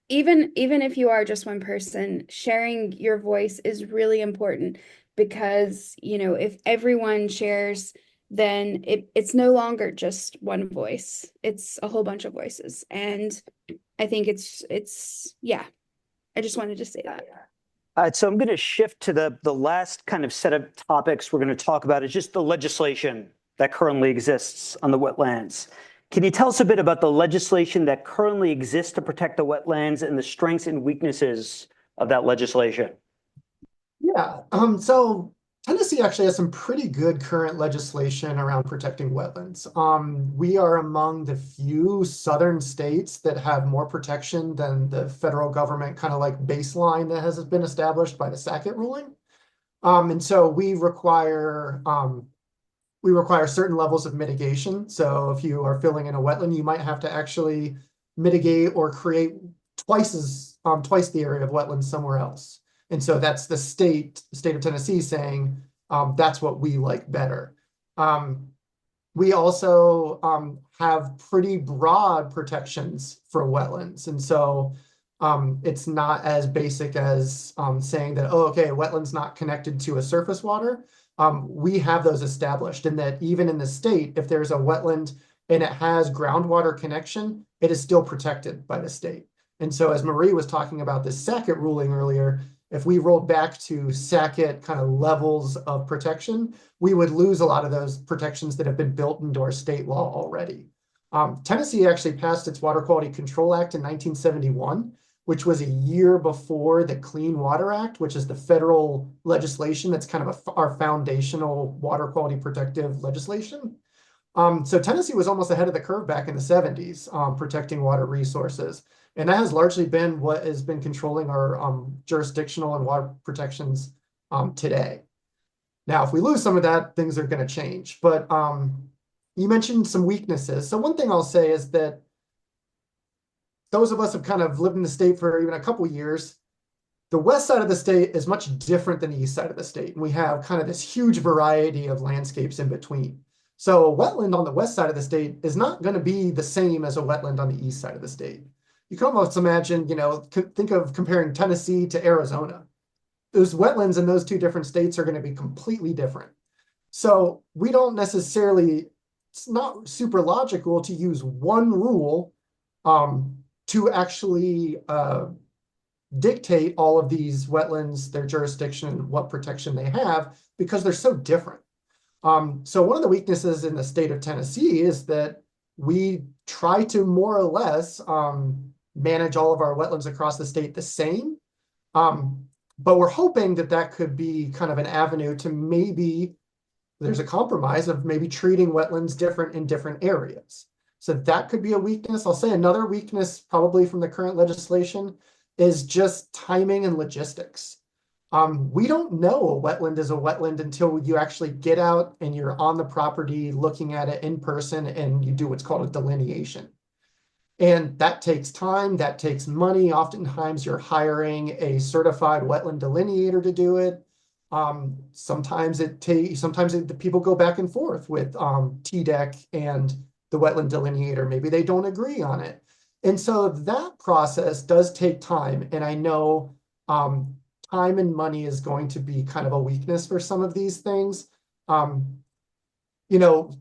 Even if you are just one person, sharing your voice is really important because, if everyone shares, then it's no longer just one voice. It's a whole bunch of voices. And I think yeah, I just wanted to say that. So I'm going to shift to the last kind of set of topics we're going to talk about is just the legislation that currently exists on the wetlands. Can you tell us a bit about the legislation that currently exists to protect the wetlands and the strengths and weaknesses of that legislation? Yeah, so Tennessee actually has some pretty good current legislation around protecting wetlands. We are among the few southern states that have more protection than the federal government kind of like baseline that has been established by the Sackett ruling. And so we require certain levels of mitigation. So if you are filling in a wetland, you might have to actually mitigate or create twice the area of wetlands somewhere else. And so that's the state of Tennessee saying that's what we like better. We also have pretty broad protections for wetlands. And so it's not as basic as saying that, oh, okay, a wetland's not connected to a surface water. We have those established, and that even in the state, if there's a wetland and it has groundwater connection, it is still protected by the state. And so as Marie was talking about this Sackett ruling earlier, if we rolled back to Sackett kind of levels of protection, we would lose a lot of those protections that have been built into our state law already. Tennessee actually passed its Water Quality Control Act in 1971, which was a year before the Clean Water Act, which is the federal legislation that's kind of our foundational water quality protective legislation. So Tennessee was almost ahead of the curve back in the 70s, protecting water resources. And that has largely been what has been controlling our jurisdictional and water protections today. Now, if we lose some of that, things are going to change. But you mentioned some weaknesses. So one thing I'll say is that those of us who have kind of lived in the state for even a couple years, the west side of the state is much different than the east side of the state. And we have kind of this huge variety of landscapes in between. So a wetland on the west side of the state is not going to be the same as a wetland on the east side of the state. You can almost imagine, think of comparing Tennessee to Arizona. Those wetlands in those two different states are going to be completely different. So we don't necessarily, it's not super logical to use one rule to actually dictate all of these wetlands, their jurisdiction, what protection they have, because they're so different. So one of the weaknesses in the state of Tennessee is that we try to more or less manage all of our wetlands across the state the same. But we're hoping that that could be kind of an avenue to maybe there's a compromise of maybe treating wetlands different in different areas. So that could be a weakness. I'll say another weakness probably from the current legislation is just timing and logistics. We don't know a wetland is a wetland until you actually get out and you're on the property looking at it in person and you do what's called a delineation. And that takes time, that takes money. Oftentimes you're hiring a certified wetland delineator to do it. Sometimes the people go back and forth with TDEC and the wetland delineator. Maybe they don't agree on it. And so that process does take time. And I know time and money is going to be kind of a weakness for some of these things.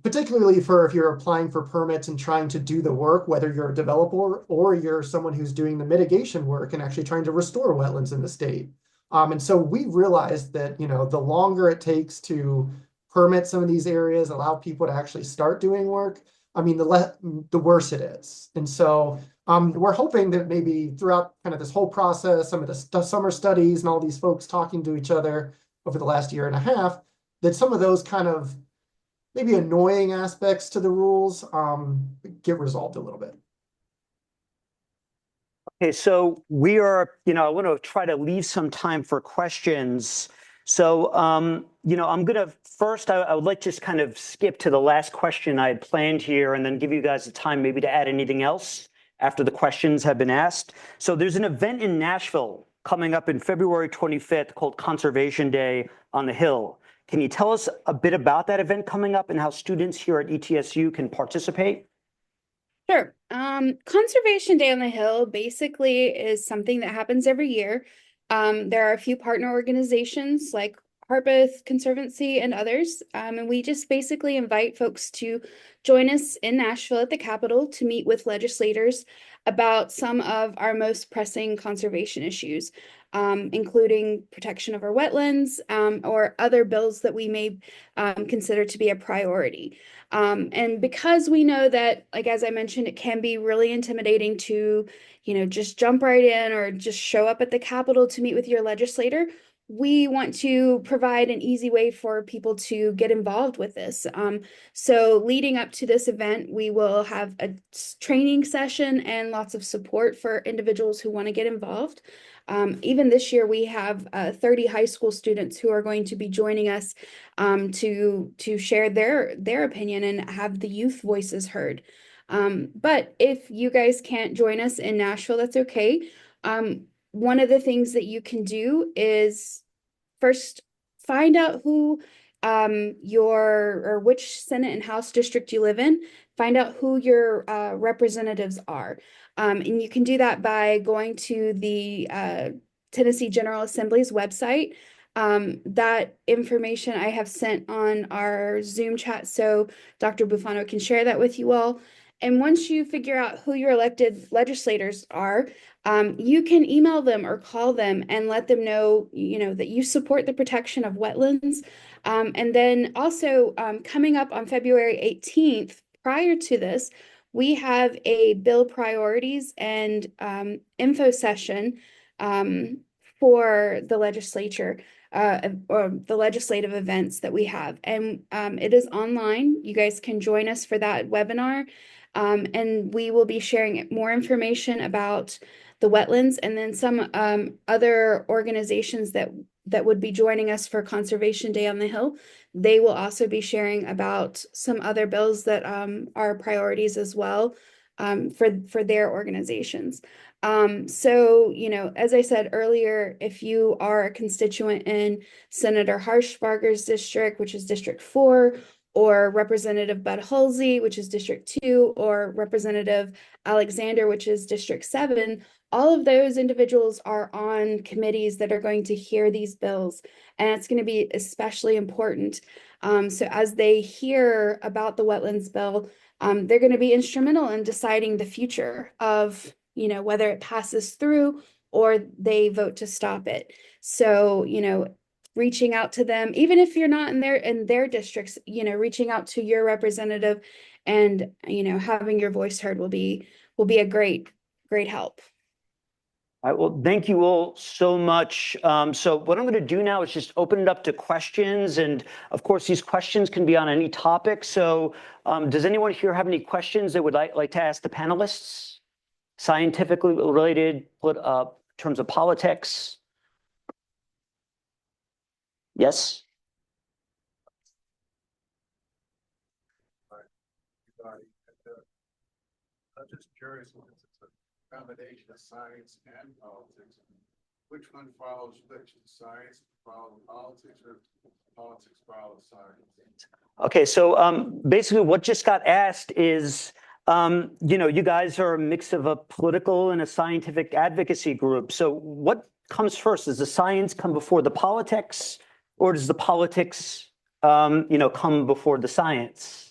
Particularly for if you're applying for permits and trying to do the work, whether you're a developer or you're someone who's doing the mitigation work and actually trying to restore wetlands in the state. And so we realized that, the longer it takes to permit some of these areas, allow people to actually start doing work, the worse it is. And so we're hoping that maybe throughout kind of this whole process, some of the summer studies and all these folks talking to each other over the last year and a half, that some of those kind of maybe annoying aspects to the rules get resolved a little bit. Okay, so we are, I want to try to leave some time for questions. So, I'm going to first, I would like to just kind of skip to the last question I had planned here and then give you guys the time maybe to add anything else after the questions have been asked. So there's an event in Nashville coming up in February 25th called Conservation Day on the Hill. Can you tell us a bit about that event coming up and how students here at ETSU can participate? Sure. Conservation Day on the Hill basically is something that happens every year. There are a few partner organizations like Harpeth Conservancy and others, and we just basically invite folks to join us in Nashville at the Capitol to meet with legislators about some of our most pressing conservation issues, including protection of our wetlands, or other bills that we may consider to be a priority. And because we know that, like, as I mentioned, it can be really intimidating to, just jump right in or just show up at the Capitol to meet with your legislator, we want to provide an easy way for people to get involved with this. So leading up to this event, we will have a training session and lots of support for individuals who want to get involved. Even this year, we have 30 high school students who are going to be joining us to share their opinion and have the youth voices heard. But if you guys can't join us in Nashville, that's okay. One of the things that you can do is first find out who or which Senate and House district you live in. Find out who your representatives are. And you can do that by going to the Tennessee General Assembly's website. That information I have sent on our Zoom chat, so Dr. Bufano can share that with you all. And once you figure out who your elected legislators are, you can email them or call them and let them know, that you support the protection of wetlands. And then also coming up on February 18th, prior to this, we have a bill priorities and info session for the legislature or the legislative events that we have. And it is online. You guys can join us for that webinar. And we will be sharing more information about the wetlands and then some other organizations that would be joining us for Conservation Day on the Hill. They will also be sharing about some other bills that are priorities as well for their organizations. So, as I said earlier, if you are a constituent in Senator Harshbarger's district, which is District 4, or Representative Bud Halsey, which is District 2, or Representative Alexander, which is District 7, all of those individuals are on committees that are going to hear these bills, and it's going to be especially important. So as they hear about the wetlands bill, they're going to be instrumental in deciding the future of, whether it passes through or they vote to stop it. So, reaching out to them, even if you're not in their districts, reaching out to your representative and, having your voice heard will be a great help. All right, well, thank you all so much. So what I'm going to do now is just open it up to questions. And of course, these questions can be on any topic. So does anyone here have any questions they would like to ask the panelists? Scientifically related, in terms of politics? Yes? I'm just curious, since it's a combination of science and politics, which one follows which? Science follow politics or politics follow science? Okay, so basically what just got asked is, you guys are a mix of a political and a scientific advocacy group. So what comes first? Does the science come before the politics, or does the politics, come before the science?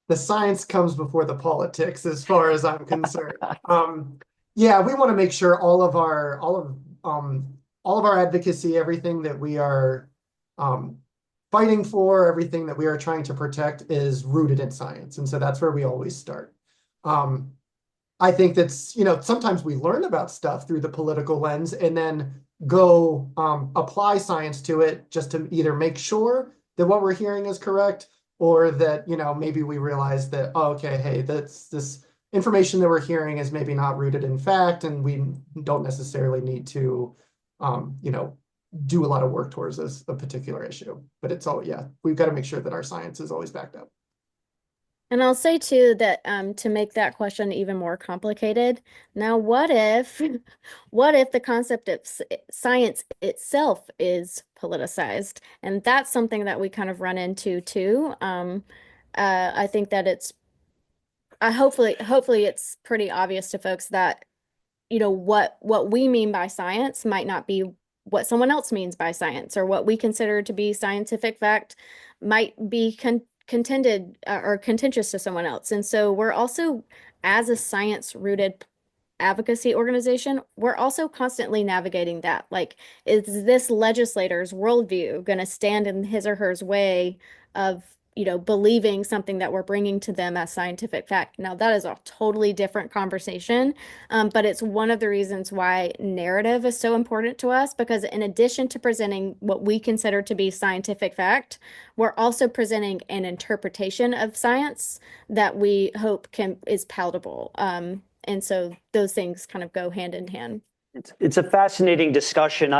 The science comes before the politics, as far as I'm concerned. Yeah, we want to make sure all of our advocacy, everything that we are fighting for, everything that we are trying to protect, is rooted in science, and so that's where we always start. I think that's, sometimes we learn about stuff through the political lens and then go apply science to it just to either make sure that what we're hearing is correct, or that, maybe we realize that, oh, okay, hey, this information that we're hearing is maybe not rooted in fact, and we don't necessarily need to, do a lot of work towards a particular issue. But it's all, yeah, we've got to make sure that our science is always backed up. And I'll say too that to make that question even more complicated, now what if the concept of science itself is politicized? And that's something that we kind of run into too. I think that hopefully it's pretty obvious to folks that what we mean by science might not be what someone else means by science, or what we consider to be scientific fact might be contended or contentious to someone else. And so we're also, as a science-rooted advocacy organization, we're also constantly navigating that. Like, is this legislator's worldview going to stand in his or her way of, believing something that we're bringing to them as scientific fact? Now, that is a totally different conversation, but it's one of the reasons why narrative is so important to us, because in addition to presenting what we consider to be scientific fact, we're also presenting an interpretation of science that we hope is palatable. And so those things kind of go hand in hand. It's a fascinating discussion.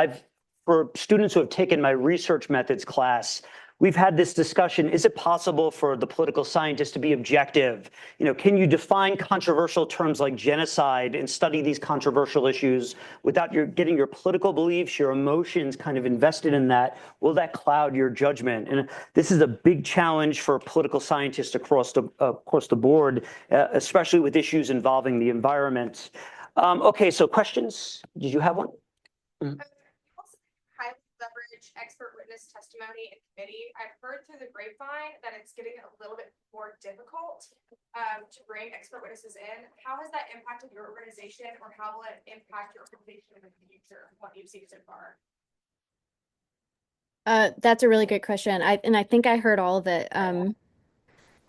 For students who have taken my research methods class, we've had this discussion. Is it possible for the political scientist to be objective? Can you define controversial terms like genocide and study these controversial issues without getting your political beliefs, your emotions kind of invested in that? Will that cloud your judgment? And this is a big challenge for political scientists across the board, especially with issues involving the environment. Okay, so questions? Did you have one? Leverage expert witness testimony in committee. I've heard through the grapevine that it's getting a little bit more difficult to bring expert witnesses in. How has that impacted your organization, or how will it impact your organization in the future, what you've seen so far? That's a really good question. I think I heard all of it.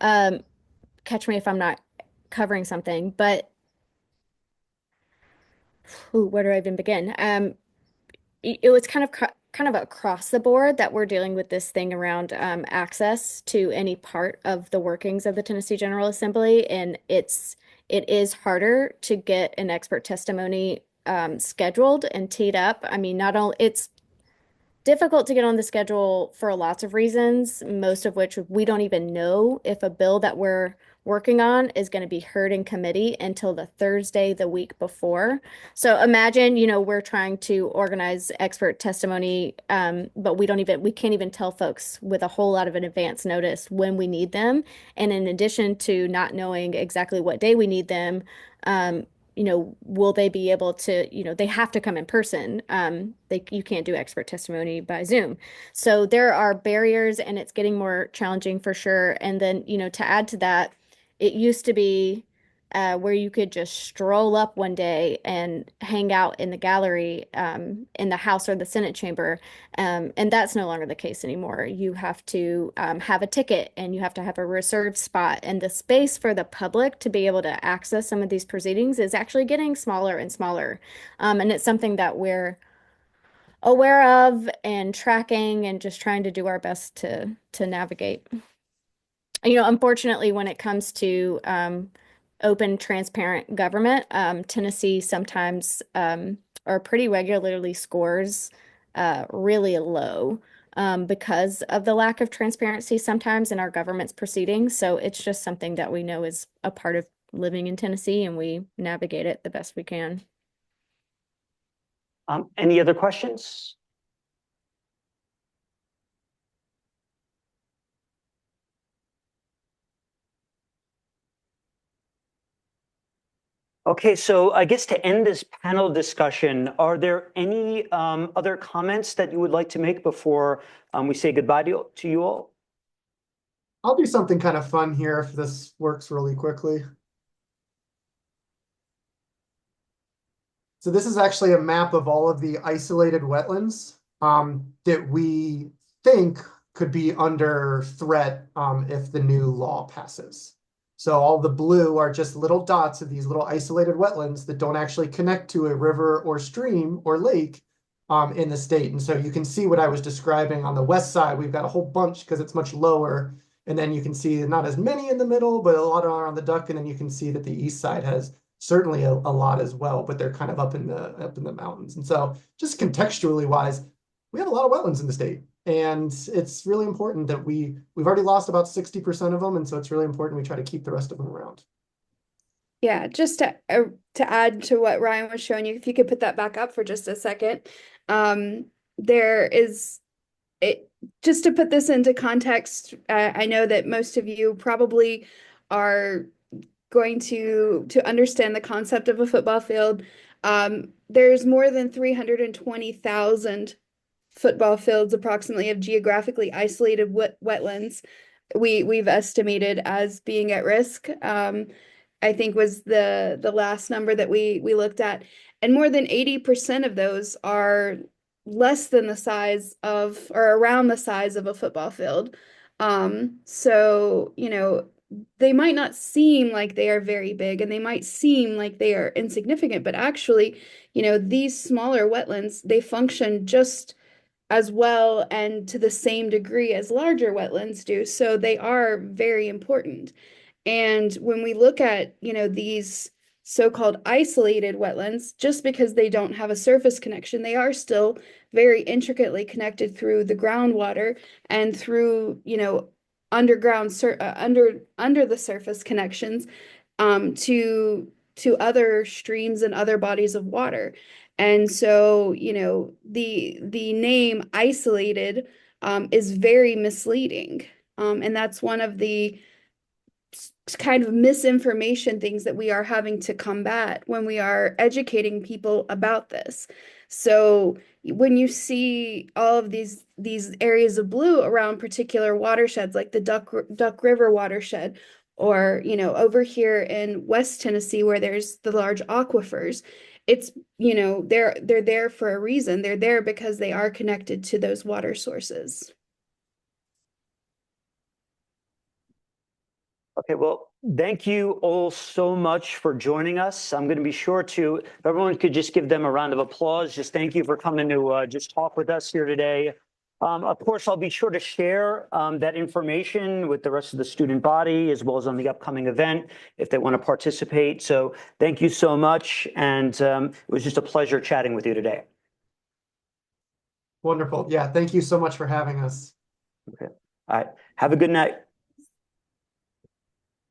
Catch me if I'm not covering something, but where do I even begin? It was kind of across the board that we're dealing with this thing around access to any part of the workings of the Tennessee General Assembly, and it is harder to get an expert testimony scheduled and teed up. I mean, not only it's difficult to get on the schedule for lots of reasons, most of which we don't even know if a bill that we're working on is going to be heard in committee until the Thursday the week before. So imagine, we're trying to organize expert testimony, but we can't even tell folks with a whole lot of an advance notice when we need them. And in addition to not knowing exactly what day we need them, will they be able to, they have to come in person. You can't do expert testimony by Zoom. So there are barriers, and it's getting more challenging for sure. And then, to add to that, it used to be where you could just stroll up one day and hang out in the gallery in the House or the Senate chamber. And that's no longer the case anymore. You have to have a ticket, and you have to have a reserved spot. And the space for the public to be able to access some of these proceedings is actually getting smaller and smaller. And it's something that we're aware of and tracking and just trying to do our best to navigate. Unfortunately, when it comes to open, transparent government, Tennessee sometimes or pretty regularly scores really low because of the lack of transparency sometimes in our government's proceedings. So it's just something that we know is a part of living in Tennessee, and we navigate it the best we can. Any other questions? Okay, so I guess to end this panel discussion, are there any other comments that you would like to make before we say goodbye to you all? I'll do something kind of fun here if this works really quickly. So this is actually a map of all of the isolated wetlands that we think could be under threat if the new law passes. So all the blue are just little dots of these little isolated wetlands that don't actually connect to a river or stream or lake in the state. And so you can see what I was describing on the west side. We've got a whole bunch because it's much lower. And then you can see not as many in the middle, but a lot are on the duck. And then you can see that the east side has certainly a lot as well, but they're kind of up in the mountains. And so just contextually wise, we have a lot of wetlands in the state. And it's really important that we've already lost about 60% of them. And so it's really important we try to keep the rest of them around. Yeah, just to add to what Ryan was showing you, if you could put that back up for just a second. There is it just to put this into context, I know that most of you probably are going to understand the concept of a football field. There's more than 320,000 football fields approximately of geographically isolated wetlands we've estimated as being at risk. I think was the last number that we looked at, and more than 80% of those are less than the size of or around the size of a football field. So they might not seem like they are very big and they might seem like they are insignificant, but actually, these smaller wetlands, they function just as well and to the same degree as larger wetlands do. So they are very important. And when we look at, these so-called isolated wetlands, just because they don't have a surface connection, they are still very intricately connected through the groundwater and through, underground under the surface connections to other streams and other bodies of water. And so, the name isolated is very misleading. And that's one of the kind of misinformation things that we are having to combat when we are educating people about this. So when you see all of these areas of blue around particular watersheds, like the Duck River watershed, or over here in West Tennessee where there's the large aquifers, it's they're there for a reason. They're there because they are connected to those water sources. Okay, well, thank you all so much for joining us. I'm going to be sure to, if everyone could just give them a round of applause, just thank you for coming to just talk with us here today. Of course, I'll be sure to share that information with the rest of the student body, as well as on the upcoming event, if they want to participate. So thank you so much. And it was just a pleasure chatting with you today. Wonderful. Yeah, thank you so much for having us. Okay. All right. Have a good night.